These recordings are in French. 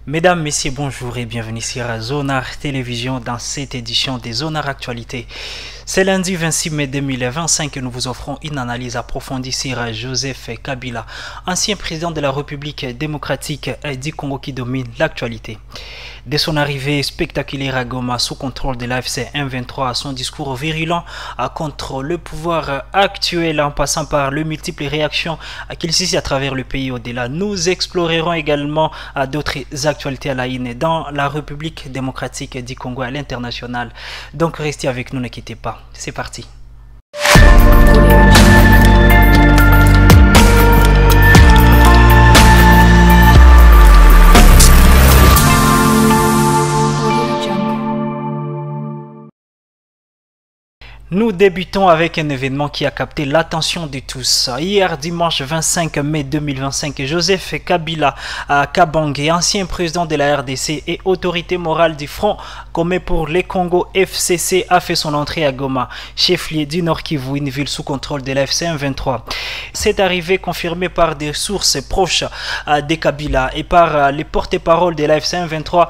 Mesdames, Messieurs, bonjour et bienvenue sur Zonar Télévision dans cette édition des Zonar Actualités. C'est lundi 26 mai 2025 que nous vous offrons une analyse approfondie sur Joseph Kabila, ancien président de la République démocratique du Congo qui domine l'actualité. Dès son arrivée spectaculaire à Goma sous contrôle de l'AFC M23 à son discours virulent contre le pouvoir actuel en passant par les multiples réactions qu'il suscite à travers le pays au-delà, nous explorerons également d'autres actualités à la INE dans la République démocratique du Congo à l'international. Donc restez avec nous, ne quittez pas. C'est parti. Nous débutons avec un événement qui a capté l'attention de tous. Hier, dimanche 25 mai 2025, Joseph Kabila Kabange, ancien président de la RDC et autorité morale du Front commun pour les Congo FCC, a fait son entrée à Goma, chef-lieu du Nord Kivu, une ville sous contrôle de la FCM23. Cette arrivée confirmée par des sources proches de Kabila et par les porte-paroles de la FCM23,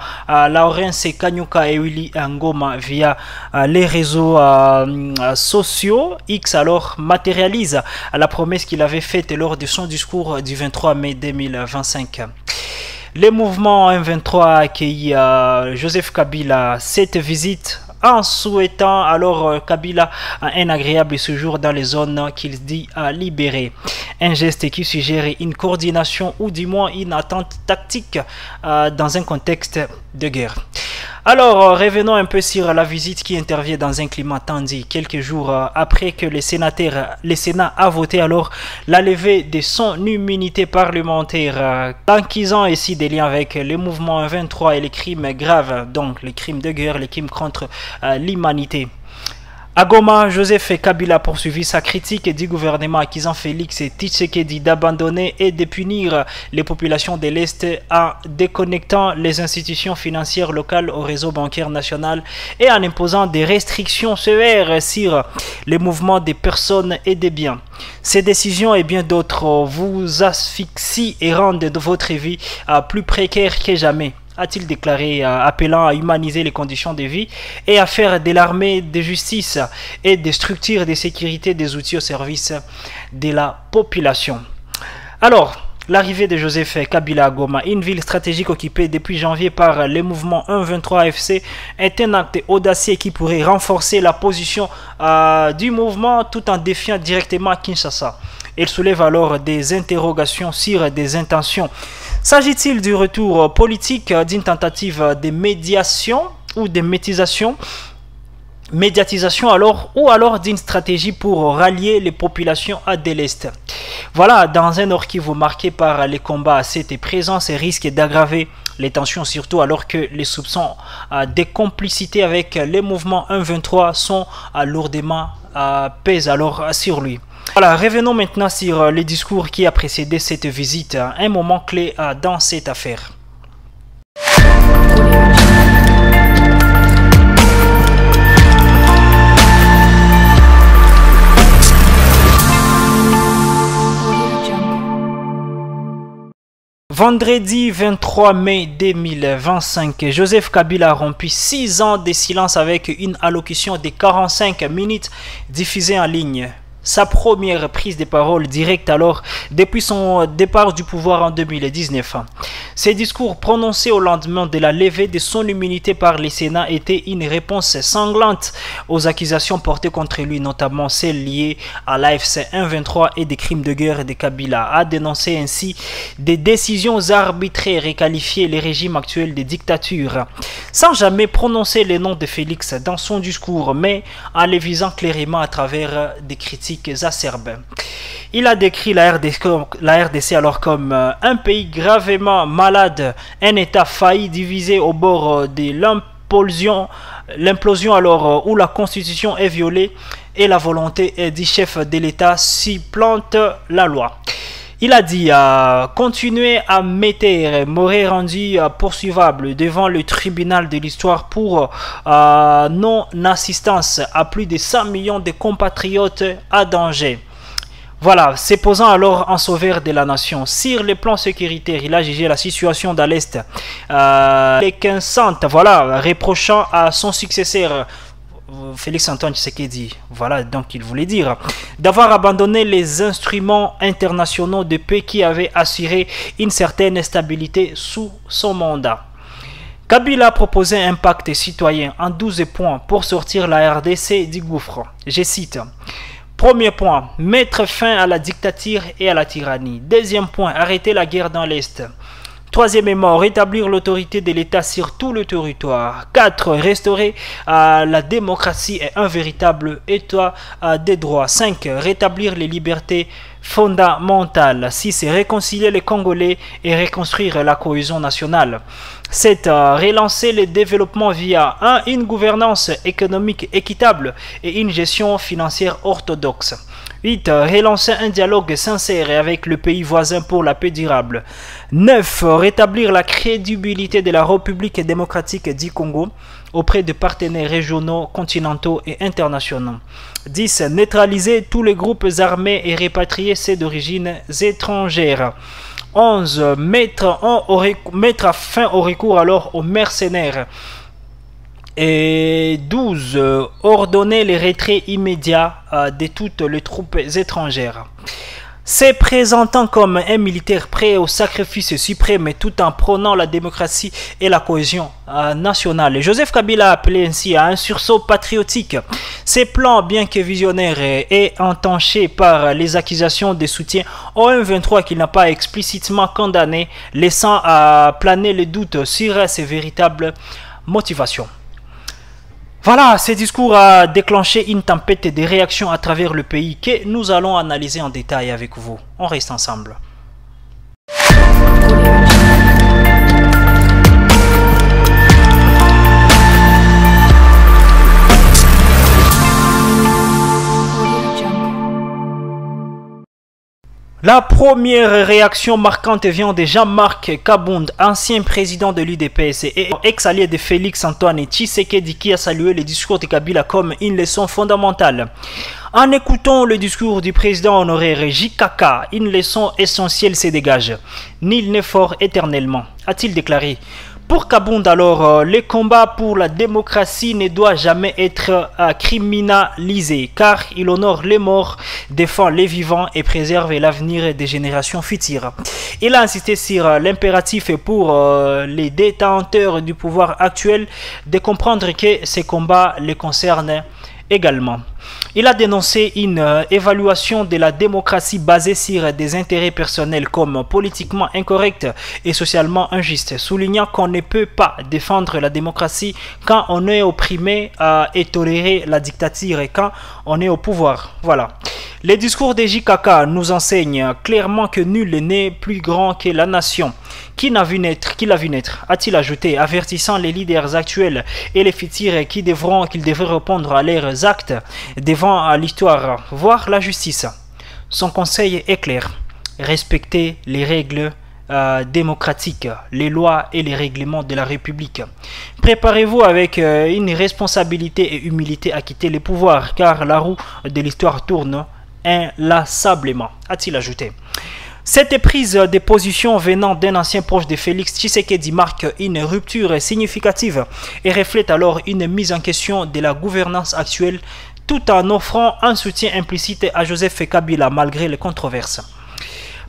Laurence Kanyuka et Willy Ngoma via les réseaux sociaux. X alors matérialise la promesse qu'il avait faite lors de son discours du 23 mai 2025. Les mouvements M23 a accueilli Joseph Kabila cette visite en souhaitant alors Kabila un agréable séjour dans les zones qu'il dit libérer. Un geste qui suggère une coordination ou du moins une attente tactique dans un contexte de guerre. Alors, revenons un peu sur la visite qui intervient dans un climat tendu quelques jours après que le Sénat a voté alors la levée de son immunité parlementaire, enquisant ici des liens avec le mouvement 23 et les crimes graves, donc les crimes de guerre, les crimes contre l'humanité. À Goma, Joseph Kabila a poursuivi sa critique du gouvernement accusant Félix Tshisekedi d'abandonner et de punir les populations de l'Est en déconnectant les institutions financières locales au réseau bancaire national et en imposant des restrictions sévères sur les mouvements des personnes et des biens. Ces décisions et bien d'autres vous asphyxient et rendent votre vie plus précaire que jamais, a-t-il déclaré, appelant à humaniser les conditions de vie et à faire de l'armée de justice et des structures de sécurité des outils au service de la population. Alors, l'arrivée de Joseph Kabila à Goma, une ville stratégique occupée depuis janvier par les mouvements 1-23 FC, est un acte audacieux qui pourrait renforcer la position du mouvement tout en défiant directement Kinshasa. Il soulève alors des interrogations sur des intentions. S'agit-il du retour politique d'une tentative de médiation ou de médiatisation ou alors d'une stratégie pour rallier les populations de l'Est? Voilà, dans un Nord Kivu marqué par les combats assez présents, ces risques d'aggraver les tensions, surtout alors que les soupçons de complicité avec les mouvements 1-23 sont lourdement pèsent alors sur lui. Voilà, revenons maintenant sur le discours qui a précédé cette visite, un moment clé dans cette affaire. Vendredi 23 mai 2025, Joseph Kabila a rompu 6 ans de silence avec une allocution de 45 minutes diffusée en ligne. Sa première prise de parole directe alors depuis son départ du pouvoir en 2019. Ses discours prononcés au lendemain de la levée de son immunité par le Sénat étaient une réponse sanglante aux accusations portées contre lui, notamment celles liées à l'AFC M23 et des crimes de guerre de Kabila, a dénoncé ainsi des décisions arbitraires et qualifié les régimes actuels de dictature, sans jamais prononcer le nom de Félix dans son discours, mais en les visant clairement à travers des critiques acerbes. Il a décrit la RDC alors comme un pays gravement malade, un État failli divisé au bord de l'implosion alors où la constitution est violée et la volonté du chef de l'État supplante la loi. Il a dit continuer à m'être m'aurait rendu poursuivable devant le tribunal de l'histoire pour non-assistance à plus de 100 millions de compatriotes à danger. Voilà, se posant alors en sauveur de la nation. Sur les plans sécuritaires, il a jugé la situation dans l'Est. Les 1500, voilà, reprochant à son successeur, Félix Antoine Tshisekedi, voilà donc il voulait dire, d'avoir abandonné les instruments internationaux de paix qui avaient assuré une certaine stabilité sous son mandat. Kabila a proposé un pacte citoyen en 12 points pour sortir la RDC du gouffre. Je cite. Premier point, mettre fin à la dictature et à la tyrannie. Deuxième point, arrêter la guerre dans l'Est. Troisièmement, rétablir l'autorité de l'État sur tout le territoire. 4. Restaurer la démocratie et un véritable État des droits. 5. Rétablir les libertés fondamentales. 6. Réconcilier les Congolais et reconstruire la cohésion nationale. 7. Relancer le développement via une gouvernance économique équitable et une gestion financière orthodoxe. 8. Relancer un dialogue sincère avec le pays voisin pour la paix durable. 9. Rétablir la crédibilité de la République démocratique du Congo auprès de partenaires régionaux, continentaux et internationaux. 10. Neutraliser tous les groupes armés et répatrier ceux d'origine étrangère. 11. Mettre fin au recours alors aux mercenaires. Et 12. Ordonner les retraits immédiats de toutes les troupes étrangères. Se présentant comme un militaire prêt au sacrifice suprême tout en prônant la démocratie et la cohésion nationale, Joseph Kabila a appelé ainsi à un sursaut patriotique. Ses plans, bien que visionnaires et entachés par les accusations de soutien au M23 qu'il n'a pas explicitement condamné, laissant planer le doute sur ses véritables motivations. Voilà, ce discours a déclenché une tempête de réactions à travers le pays que nous allons analyser en détail avec vous. On reste ensemble. La première réaction marquante vient de Jean-Marc Kabound, ancien président de l'UDPS et ex-allié de Félix Antoine Tshisekedi, qui a salué le discours de Kabila comme une leçon fondamentale. En écoutant le discours du président honoraire JKK, une leçon essentielle se dégage. Nul n'est fort éternellement, a-t-il déclaré. Pour Kabound alors, le combat pour la démocratie ne doit jamais être criminalisé car il honore les morts, défend les vivants et préserve l'avenir des générations futures. Il a insisté sur l'impératif pour les détenteurs du pouvoir actuel de comprendre que ces combats les concernent également. Il a dénoncé une évaluation de la démocratie basée sur des intérêts personnels comme politiquement incorrecte et socialement injuste, soulignant qu'on ne peut pas défendre la démocratie quand on est opprimé et tolérer la dictature et quand on est au pouvoir. Voilà. Les discours de JKK nous enseignent clairement que nul n'est plus grand que la nation. Qui l'a vu naître, a-t-il ajouté, avertissant les leaders actuels et les futurs qu'ils devraient répondre à leurs actes devant l'histoire, voire la justice. Son conseil est clair, respectez les règles démocratiques, les lois et les règlements de la République. Préparez-vous avec une responsabilité et humilité à quitter le pouvoir, car la roue de l'histoire tourne inlassablement, a-t-il ajouté. Cette prise de position venant d'un ancien proche de Félix Tshisekedi marque une rupture significative et reflète alors une mise en question de la gouvernance actuelle tout en offrant un soutien implicite à Joseph Kabila malgré les controverses.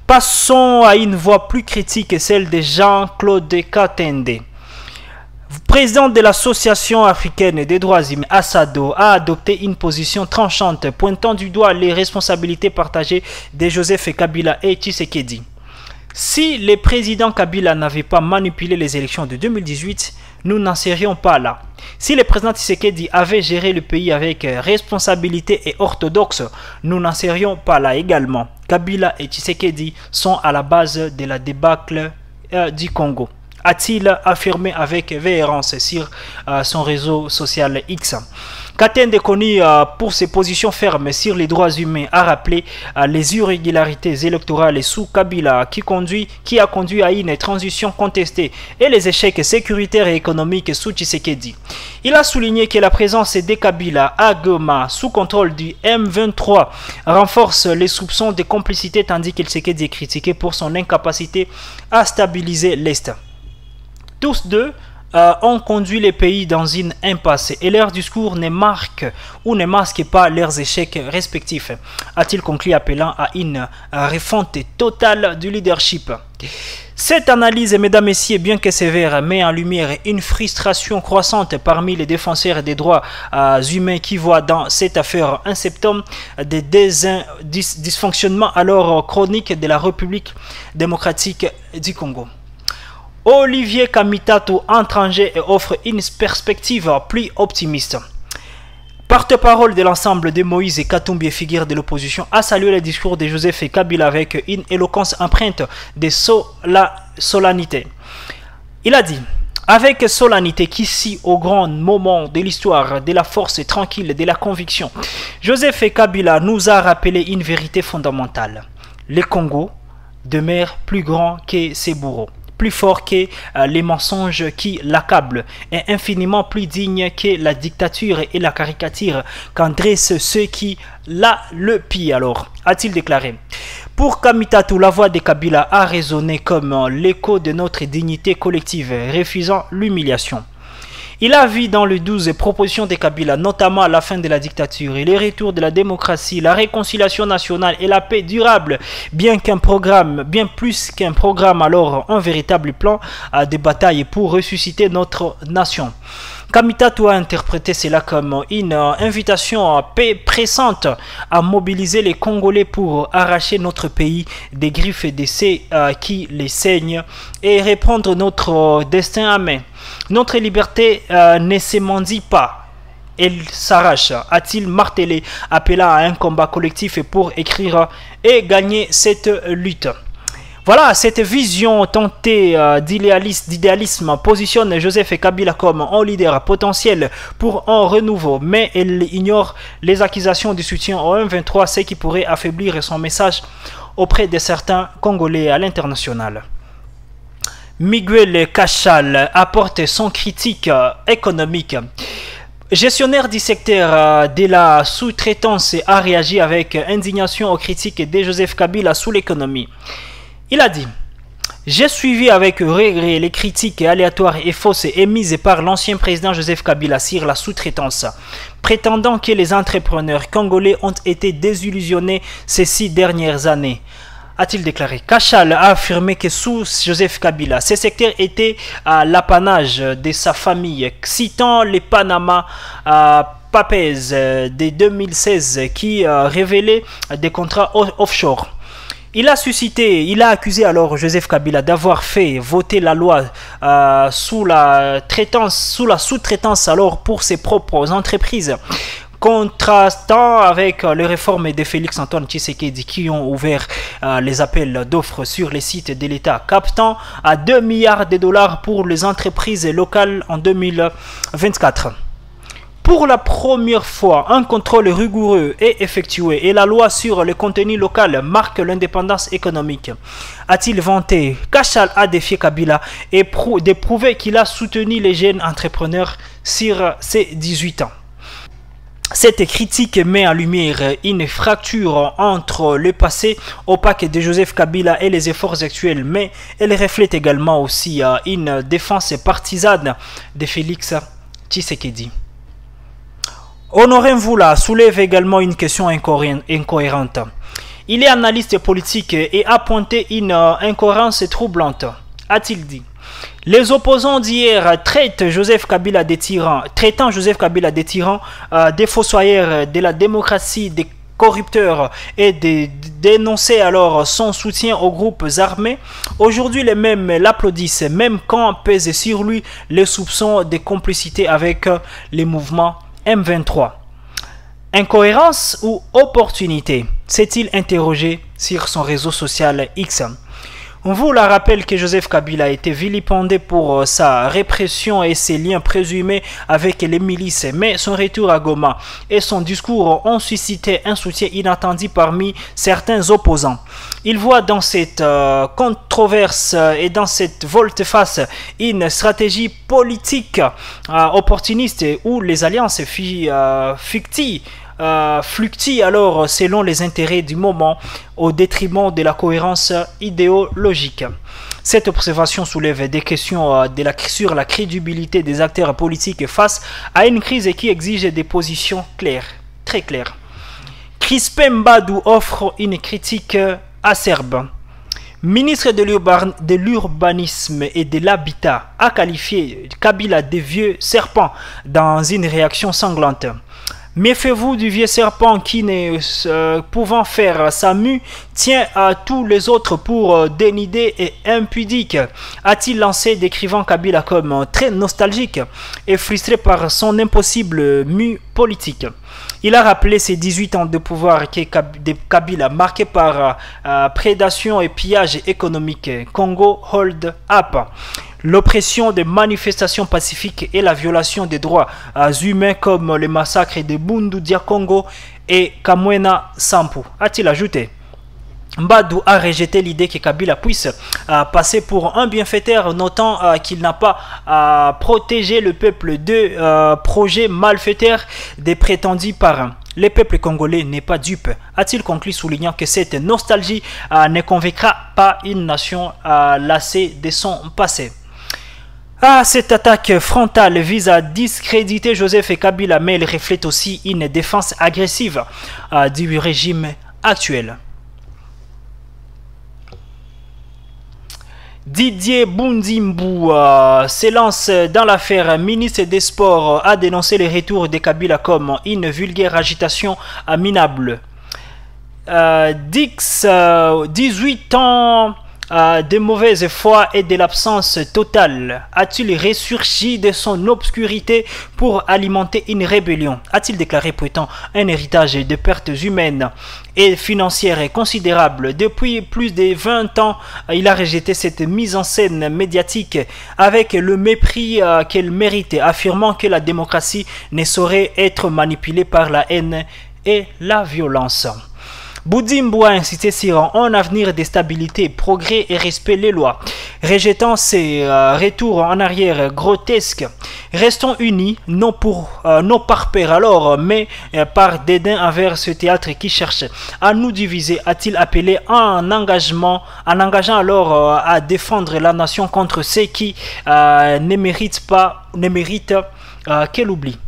Passons à une voix plus critique, celle de Jean-Claude Katende. Président de l'Association africaine des droits humains, Assado, a adopté une position tranchante, pointant du doigt les responsabilités partagées de Joseph Kabila et Tshisekedi. Si le président Kabila n'avait pas manipulé les élections de 2018, nous n'en serions pas là. Si le président Tshisekedi avait géré le pays avec responsabilité et orthodoxe, nous n'en serions pas là également. Kabila et Tshisekedi sont à la base de la débâcle du Congo, a-t-il affirmé avec véhémence sur son réseau social X. Katende, connu pour ses positions fermes sur les droits humains, a rappelé les irrégularités électorales sous Kabila qui a conduit à une transition contestée et les échecs sécuritaires et économiques sous Tshisekedi. Il a souligné que la présence des Kabila à Goma sous contrôle du M23 renforce les soupçons de complicité, tandis que Tshisekedi est critiqué pour son incapacité à stabiliser l'Est. Tous deux ont conduit les pays dans une impasse et leur discours ne marque ou ne masque pas leurs échecs respectifs, a-t-il conclu, appelant à une refonte totale du leadership. Cette analyse, mesdames et messieurs, bien que sévère, met en lumière une frustration croissante parmi les défenseurs des droits humains qui voient dans cette affaire un symptôme des dysfonctionnements alors chroniques de la République démocratique du Congo. Olivier Kamitatou, étranger, et offre une perspective plus optimiste. Porte-parole de l'ensemble de Moïse et Katumbi, figure de l'opposition, a salué le discours de Joseph Kabila avec une éloquence empreinte de solennité. Il a dit: avec solennité qu'ici, au grand moment de l'histoire, de la force tranquille, de la conviction, Joseph Kabila nous a rappelé une vérité fondamentale. Le Congo demeure plus grand que ses bourreaux, plus fort que les mensonges qui l'accablent, et infiniment plus digne que la dictature et la caricature qu'en dressent ceux qui le pillent, alors, a-t-il déclaré. Pour Kamitatou, la voix de Kabila a résonné comme l'écho de notre dignité collective, refusant l'humiliation. Il a vu dans les 12 propositions de Kabila, notamment la fin de la dictature et le retour de la démocratie, la réconciliation nationale et la paix durable, bien plus qu'un programme, alors un véritable plan de bataille pour ressusciter notre nation. Kamitatou a interprété cela comme une invitation pressante à mobiliser les Congolais pour arracher notre pays des griffes de ceux qui les saignent et reprendre notre destin à main. Notre liberté ne se mendie pas, elle s'arrache, a-t-il martelé, appelant à un combat collectif pour écrire et gagner cette lutte. Voilà, cette vision tentée d'idéalisme positionne Joseph Kabila comme un leader potentiel pour un renouveau, mais elle ignore les accusations de soutien au M23, ce qui pourrait affaiblir son message auprès de certains Congolais à l'international. Miguel Cachal apporte son critique économique. Gestionnaire du secteur de la sous-traitance a réagi avec indignation aux critiques de Joseph Kabila sous l'économie. Il a dit: j'ai suivi avec regret les critiques aléatoires et fausses émises par l'ancien président Joseph Kabila sur la sous-traitance, prétendant que les entrepreneurs congolais ont été désillusionnés ces 6 dernières années, a-t-il déclaré. Cachal a affirmé que sous Joseph Kabila, ce secteur était l'apanage de sa famille, citant les Panama Papers de 2016 qui révélaient des contrats offshore. Il a accusé alors Joseph Kabila d'avoir fait voter la loi sous la sous-traitance alors pour ses propres entreprises, contrastant avec les réformes de Félix Antoine Tshisekedi qui ont ouvert les appels d'offres sur les sites de l'État, captant à 2 milliards de dollars pour les entreprises locales en 2024. Pour la première fois, un contrôle rigoureux est effectué et la loi sur le contenu local marque l'indépendance économique, a-t-il vanté. Cachal a défié Kabila et de prouver qu'il a soutenu les jeunes entrepreneurs sur ses 18 ans. Cette critique met en lumière une fracture entre le passé opaque de Joseph Kabila et les efforts actuels, mais elle reflète également aussi une défense partisane de Félix Tshisekedi. Honoré Mvula soulève également une question incohérente. Il est analyste politique et a pointé une incohérence troublante, a-t-il dit. Les opposants d'hier traitant Joseph Kabila de tyran, des fossoyeurs de la démocratie, des corrupteurs et de dénoncer alors son soutien aux groupes armés. Aujourd'hui, les mêmes l'applaudissent, même quand pèsent sur lui les soupçons de complicité avec les mouvements M23. Incohérence ou opportunité? S'est-il interrogé sur son réseau social X. On vous la rappelle que Joseph Kabila a été vilipendé pour sa répression et ses liens présumés avec les milices, mais son retour à Goma et son discours ont suscité un soutien inattendu parmi certains opposants. Il voit dans cette controverse et dans cette volte-face une stratégie politique opportuniste où les alliances fluctuent alors selon les intérêts du moment au détriment de la cohérence idéologique. Cette observation soulève des questions sur la crédibilité des acteurs politiques face à une crise qui exige des positions claires, très claires. Crispin Mbadou offre une critique acerbe. Ministre de l'urbanisme et de l'habitat a qualifié Kabila de vieux serpent dans une réaction sanglante. Méfiez-vous du vieux serpent qui, ne pouvant faire sa mue, tient à tous les autres pour dénider et impudique, a-t-il lancé, décrivant Kabila comme très nostalgique et frustré par son impossible mue politique. Il a rappelé ses 18 ans de pouvoir de Kabila marqués par prédation et pillage économique, Congo Hold Up, l'oppression des manifestations pacifiques et la violation des droits humains comme le massacre de Bundu Dia Congo et Kamwena Sampu, a-t-il ajouté. Mbadou a rejeté l'idée que Kabila puisse passer pour un bienfaiteur, notant qu'il n'a pas protégé le peuple de projets malfaiteurs des prétendus parrains. Le peuple congolais n'est pas dupe, a-t-il conclu, soulignant que cette nostalgie ne convaincra pas une nation lassée de son passé. Cette attaque frontale vise à discréditer Joseph Kabila, mais elle reflète aussi une défense agressive du régime actuel. Didier Bundimbu se lance dans l'affaire. Ministre des Sports a dénoncé le retour de Kabila comme une vulgaire agitation minable. 18 ans de mauvaise foi et de l'absence totale. A-t-il ressurgi de son obscurité pour alimenter une rébellion? A-t-il déclaré pourtant un héritage de pertes humaines et financières considérables? Depuis plus de 20 ans, il a rejeté cette mise en scène médiatique avec le mépris qu'elle mérite, affirmant que la démocratie ne saurait être manipulée par la haine et la violence. Bundimbu a insisté sur un avenir de stabilité, progrès et respect des lois, rejetant ces retours en arrière grotesques. Restons unis, non par peur alors, mais par dédain envers ce théâtre qui cherche à nous diviser, a-t-il appelé en engageant alors à défendre la nation contre ceux qui ne méritent qu'elle oublie.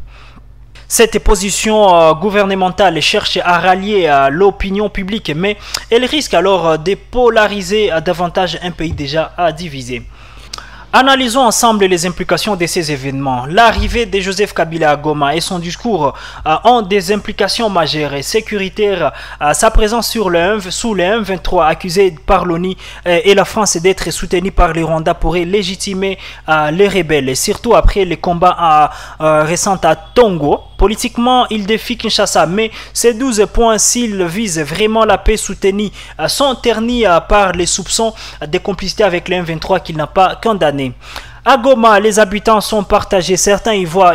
Cette position gouvernementale cherche à rallier l'opinion publique, mais elle risque alors de polariser davantage un pays déjà divisé. Analysons ensemble les implications de ces événements. L'arrivée de Joseph Kabila à Goma et son discours ont des implications majeures et sécuritaires. Sa présence sous le M23 accusé par l'ONU et la France d'être soutenue par le Rwanda pourrait légitimer les rebelles, surtout après les combats récents à Tongo. Politiquement, il défie Kinshasa, mais ces 12 points, s'ils visent vraiment la paix soutenue, sont ternis par les soupçons de complicité avec le M23 qu'il n'a pas condamné. À Goma, les habitants sont partagés. Certains y voient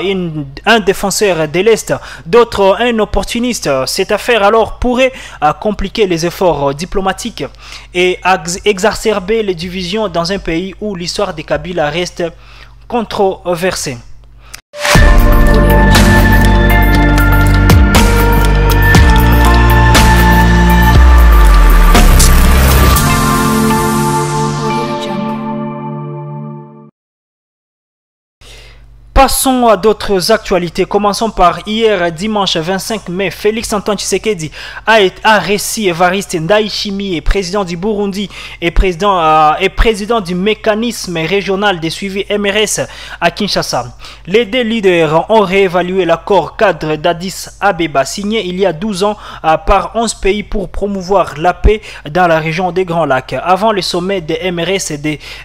un défenseur de l'Est, d'autres un opportuniste. Cette affaire alors pourrait compliquer les efforts diplomatiques et exacerber les divisions dans un pays où l'histoire de Kabila reste controversée. Passons à d'autres actualités. Commençons par hier, dimanche 25 mai. Félix Antoine Tshisekedi a reçu Evariste Ndayishimiye, président du Burundi et président du mécanisme régional de suivi MRS à Kinshasa. Les deux leaders ont réévalué l'accord cadre d'Addis Abeba signé il y a 12 ans par 11 pays pour promouvoir la paix dans la région des Grands Lacs avant le sommet de MRS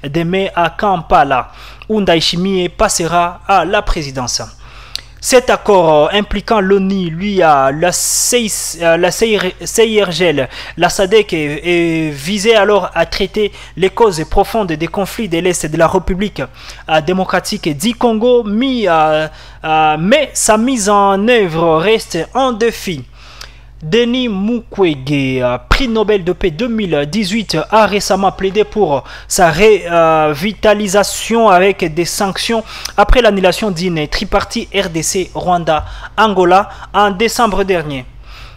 de mai à Kampala, où Ndayishimiye passera à la présidence. Cet accord impliquant l'ONU, lui, la CIRGL, la SADC visait alors à traiter les causes profondes des conflits de l'Est de la République démocratique du Congo, mais sa mise en œuvre reste un défi. Denis Mukwege, prix Nobel de paix 2018, a récemment plaidé pour sa revitalisation avec des sanctions après l'annulation d'une tripartite RDC-Rwanda-Angola en décembre dernier.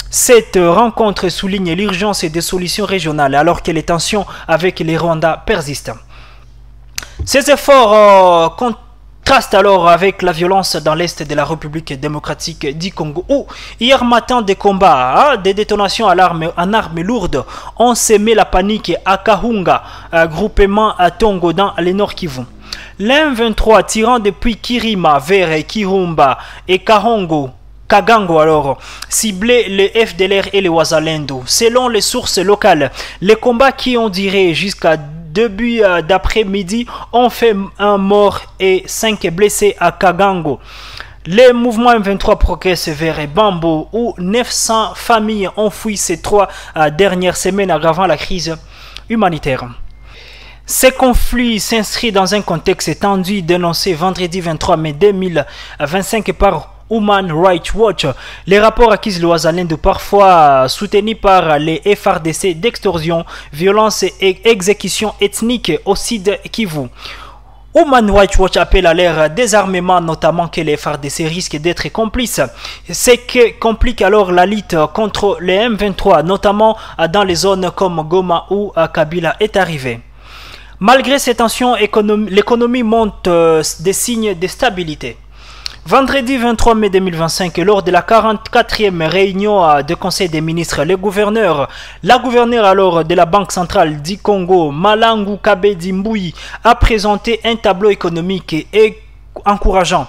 Cette rencontre souligne l'urgence des solutions régionales alors que les tensions avec les Rwandais persistent. Ces efforts contraste alors avec la violence dans l'est de la République démocratique du Congo où hier matin des combats, des détonations en armes lourdes ont semé la panique à Kahunga, groupement à Tongo dans le Nord Kivu. L'M23 tirant depuis Kirima vers Kirumba et Kagango alors ciblait les FDLR et les Wazalendo. Selon les sources locales, les combats qui ont duré jusqu'à début d'après-midi ont fait un mort et 5 blessés à Kagango. Le mouvement M23 progresse vers Bambo où 900 familles ont fui ces 3 dernières semaines aggravant la crise humanitaire. Ces conflits s'inscrivent dans un contexte tendu dénoncé vendredi 23 mai 2025 par Human Rights Watch. Les rapports accusent le Wazalendo parfois soutenus par les FRDC d'extorsion, violence et exécution ethnique au Sud Kivu. Human Rights Watch appelle à l'ère désarmement, notamment que les FRDC risquent d'être complices. Ce qui complique alors la lutte contre les M23, notamment dans les zones comme Goma où Kabila est arrivé. Malgré ces tensions, l'économie montre des signes de stabilité. Vendredi 23 mai 2025, lors de la 44e réunion du Conseil des ministres, la gouverneure alors de la Banque centrale du Congo, Malangu Kabedi Mbouyi, a présenté un tableau économique encourageant.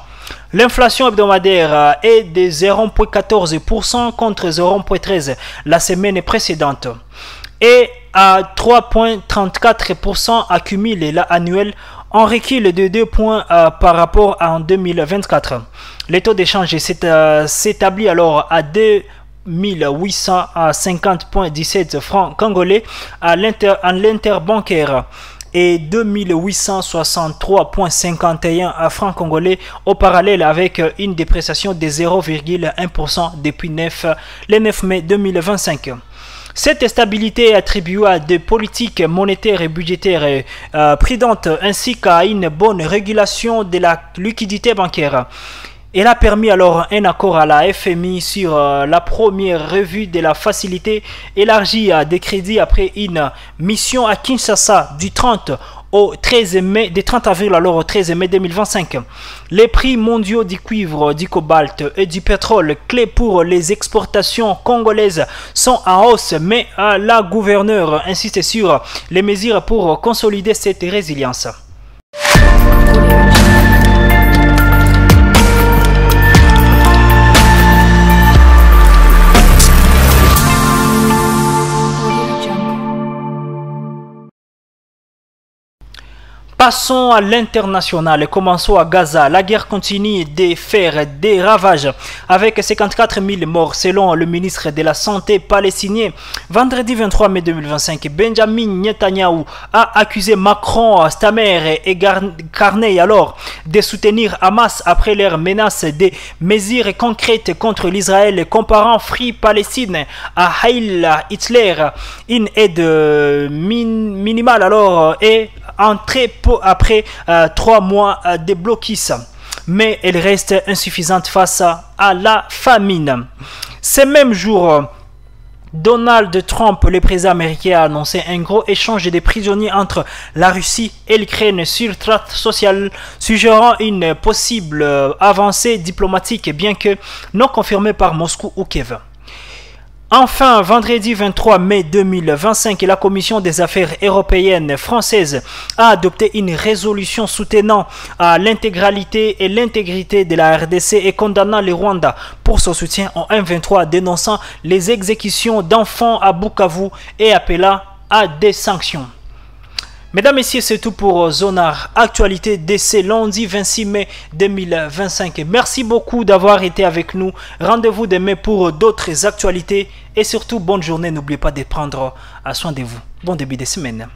L'inflation hebdomadaire est de 0,14% contre 0,13% la semaine précédente et à 3,34% accumulé l'annuel, en recul de 2 points par rapport à 2024. Le taux d'échange s'établit alors à 2850,17 francs congolais à l'interbancaire et 2863,51 francs congolais au parallèle avec une dépréciation de 0,1% depuis le 9 mai 2025. Cette stabilité est attribuée à des politiques monétaires et budgétaires prudentes ainsi qu'à une bonne régulation de la liquidité bancaire. Elle a permis alors un accord à la FMI sur la première revue de la facilité élargie des crédits après une mission à Kinshasa du 30 avril au 13 mai 2025. Les prix mondiaux du cuivre, du cobalt et du pétrole, clés pour les exportations congolaises, sont en hausse, mais la gouverneure insiste sur les mesures pour consolider cette résilience. Passons à l'international et commençons à Gaza. La guerre continue de faire des ravages avec 54 000 morts selon le ministre de la Santé palestinien. Vendredi 23 mai 2025, Benjamin Netanyahu a accusé Macron, Stamer et Carney alors de soutenir Hamas après leur menace de mesures concrètes contre l'Israël, comparant Free Palestine à Heil Hitler. Une aide minimale alors est entrée après 3 mois de blocus, mais elle reste insuffisante face à la famine. Ce même jour, Donald Trump, le président américain, a annoncé un gros échange de prisonniers entre la Russie et l'Ukraine sur traite sociale, suggérant une possible avancée diplomatique, bien que non confirmée par Moscou ou Kiev. Enfin, vendredi 23 mai 2025, la Commission des affaires européennes française a adopté une résolution soutenant l'intégralité et l'intégrité de la RDC et condamnant le Rwanda pour son soutien en M23, dénonçant les exécutions d'enfants à Bukavu et appelant à des sanctions. Mesdames, Messieurs, c'est tout pour Zonar Actualité de ce lundi 26 mai 2025. Merci beaucoup d'avoir été avec nous. Rendez-vous demain pour d'autres actualités et surtout, bonne journée. N'oubliez pas de prendre soin de vous. Bon début de semaine.